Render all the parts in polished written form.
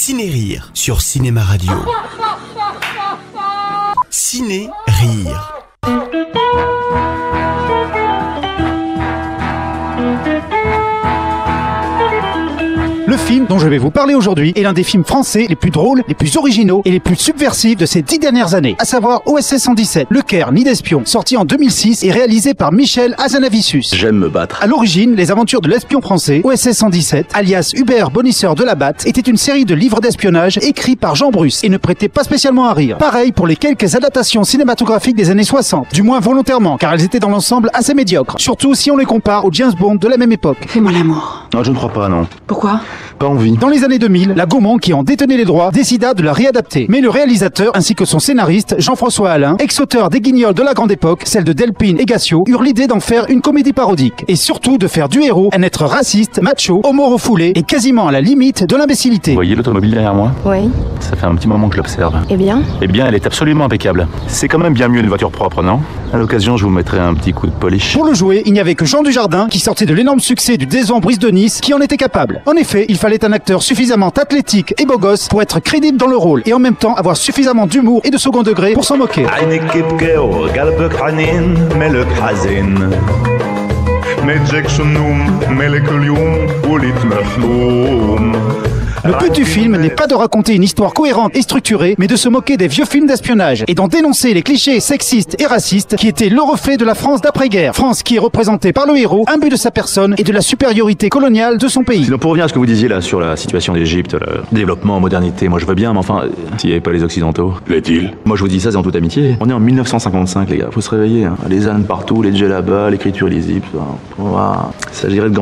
Ciné-Rire sur Cinéma Radio. Ciné-Rire. Le film dont je vais vous parler aujourd'hui est l'un des films français les plus drôles, les plus originaux et les plus subversifs de ces 10 dernières années, à savoir OSS 117, Le Caire, Nid d'espion, sorti en 2006 et réalisé par Michel Hazanavicius. J'aime me battre. À l'origine, les aventures de l'espion français, OSS 117, alias Hubert Bonisseur de la Batte, était une série de livres d'espionnage écrits par Jean Bruce et ne prêtait pas spécialement à rire. Pareil pour les quelques adaptations cinématographiques des années 60, du moins volontairement, car elles étaient dans l'ensemble assez médiocres, surtout si on les compare aux James Bond de la même époque. Fais-moi l'amour. Non, je ne crois pas, non. Pourquoi ? Pas envie. Dans les années 2000, la Gaumont, qui en détenait les droits, décida de la réadapter. Mais le réalisateur, ainsi que son scénariste, Jean-François Alain, ex-auteur des Guignols de la grande époque, celle de Delpine et Gassio, eurent l'idée d'en faire une comédie parodique. Et surtout de faire du héros un être raciste, macho, homo-refoulé et quasiment à la limite de l'imbécilité. Vous voyez l'automobile derrière moi ? Oui. Ça fait un petit moment que je l'observe. Eh bien ? Eh bien, elle est absolument impeccable. C'est quand même bien mieux une voiture propre, non ? À l'occasion, je vous mettrai un petit coup de polish. Pour le jouer, il n'y avait que Jean Dujardin, qui sortait de l'énorme succès du Décembre Brise de Nice, qui en était capable. En effet, il fallait un acteur suffisamment athlétique et beau gosse pour être crédible dans le rôle, et en même temps avoir suffisamment d'humour et de second degré pour s'en moquer. Le but du film n'est pas de raconter une histoire cohérente et structurée, mais de se moquer des vieux films d'espionnage et d'en dénoncer les clichés sexistes et racistes qui étaient le reflet de la France d'après-guerre. France qui est représentée par le héros, imbu de sa personne et de la supériorité coloniale de son pays. Sinon, pour revenir à ce que vous disiez là sur la situation d'Égypte, le développement, modernité, moi je veux bien, mais enfin, s'il n'y avait pas les Occidentaux. L'est-il ? Moi je vous dis ça, c'est en toute amitié. On est en 1955, les gars, faut se réveiller. Hein. Les ânes partout, les djellabas, l'écriture lisible. Il s'agirait de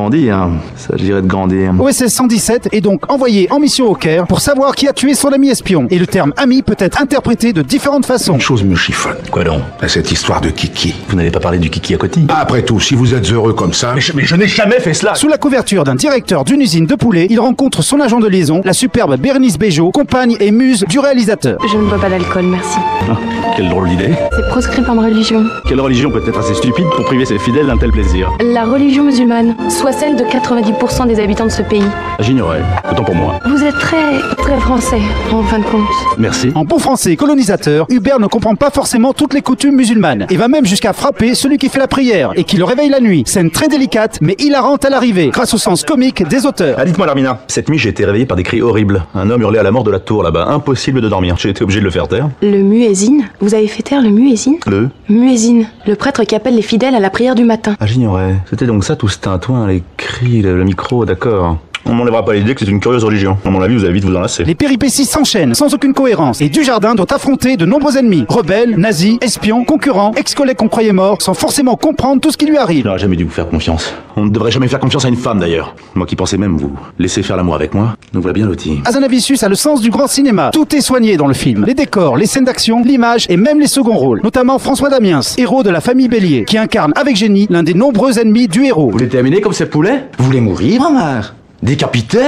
grandir. OSS 117 est donc envoyé en mission au Caire pour savoir qui a tué son ami espion. Et le terme ami peut être interprété de différentes façons. Une chose me chiffonne. Quoi donc ? Cette histoire de Kiki. Vous n'avez pas parlé du Kiki à côté ? Après tout, si vous êtes heureux comme ça... Mais je n'ai jamais fait cela. Sous la couverture d'un directeur d'une usine de poulet, il rencontre son agent de liaison, la superbe Bérénice Bejo, compagne et muse du réalisateur. Je ne bois pas d'alcool, merci. Ah, quelle drôle d'idée. C'est proscrit par ma religion. Quelle religion peut être assez stupide pour priver ses fidèles d'un tel plaisir ? La religion musulmane, soit celle de 90% des habitants de ce pays. J'ignorais. Autant pour moi. Vous êtes très français, en fin de compte. Merci. En bon français colonisateur, Hubert ne comprend pas forcément toutes les coutumes musulmanes et va même jusqu'à frapper celui qui fait la prière et qui le réveille la nuit. Scène très délicate mais hilarante à l'arrivée, grâce au sens comique des auteurs. Ah, dites-moi Larmina, cette nuit j'ai été réveillé par des cris horribles. Un homme hurlait à la mort de la tour là-bas. Impossible de dormir. J'ai été obligé de le faire taire. Le muezzin ? Vous avez fait taire le muezzin ? Le Muezzin, le prêtre qui appelle les fidèles à la prière du matin. Ah, j'ignorais. C'était donc ça tout ce tintouin, les cris, le micro, d'accord. On m'enlèvera pas l'idée que c'est une curieuse religion. À mon avis, vous allez vite vous enlacer. Les péripéties s'enchaînent sans aucune cohérence et Dujardin doit affronter de nombreux ennemis. Rebelles, nazis, espions, concurrents, ex-collègues qu'on croyait morts, sans forcément comprendre tout ce qui lui arrive. Je n'aurais jamais dû vous faire confiance. On ne devrait jamais faire confiance à une femme d'ailleurs. Moi qui pensais même vous laisser faire l'amour avec moi, nous voilà bien lotis. Hazanavicius a le sens du grand cinéma. Tout est soigné dans le film. Les décors, les scènes d'action, l'image et même les seconds rôles. Notamment François Damiens, héros de la famille Bélier, qui incarne avec génie l'un des nombreux ennemis du héros. Vous voulez terminer comme ces poulets ? Vous voulez mourir, Omar ? Décapité ?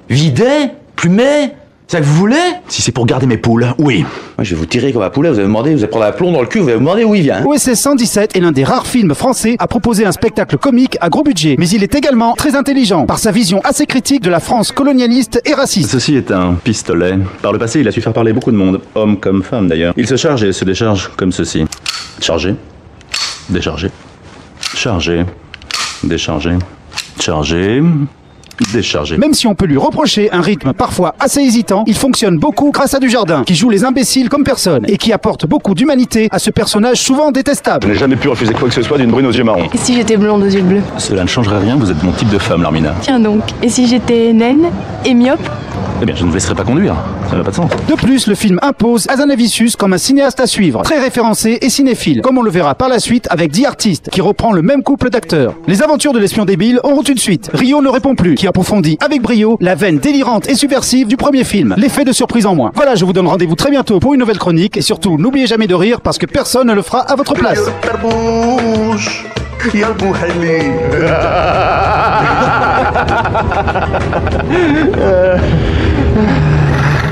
Vidé ? Plumé ? C'est ça que vous voulez ? Si c'est pour garder mes poules, oui. Moi, je vais vous tirer comme un poulet, vous allez prendre un plomb dans le cul, vous allez me demander où il vient. OSS 117 est l'un des rares films français à proposer un spectacle comique à gros budget. Mais il est également très intelligent, par sa vision assez critique de la France colonialiste et raciste. Ceci est un pistolet. Par le passé, il a su faire parler beaucoup de monde, hommes comme femmes d'ailleurs. Il se charge et se décharge comme ceci. Charger, décharger, charger, décharger, charger... déchargé. Même si on peut lui reprocher un rythme parfois assez hésitant, il fonctionne beaucoup grâce à Dujardin, qui joue les imbéciles comme personne et qui apporte beaucoup d'humanité à ce personnage souvent détestable. Je n'ai jamais pu refuser quoi que ce soit d'une brune aux yeux marrons. Et si j'étais blonde aux yeux bleus ? Cela ne changerait rien, vous êtes mon type de femme, Larmina. Tiens donc, et si j'étais naine et myope ? Eh bien, je ne vous laisserai pas conduire. Ça n'a pas de sens. De plus, le film impose Hazanavicius comme un cinéaste à suivre, très référencé et cinéphile, comme on le verra par la suite avec The Artist, qui reprend le même couple d'acteurs. Les aventures de l'espion débile auront une suite. Rio ne répond plus, qui approfondit avec brio la veine délirante et subversive du premier film. L'effet de surprise en moins. Voilà, je vous donne rendez-vous très bientôt pour une nouvelle chronique, et surtout, n'oubliez jamais de rire parce que personne ne le fera à votre place.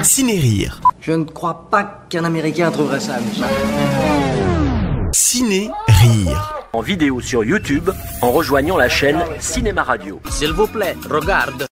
Ciné-Rire. Je ne crois pas qu'un Américain trouverait ça amusant. Ciné-Rire. En vidéo sur YouTube en rejoignant la chaîne Cinéma Radio. S'il vous plaît, regarde.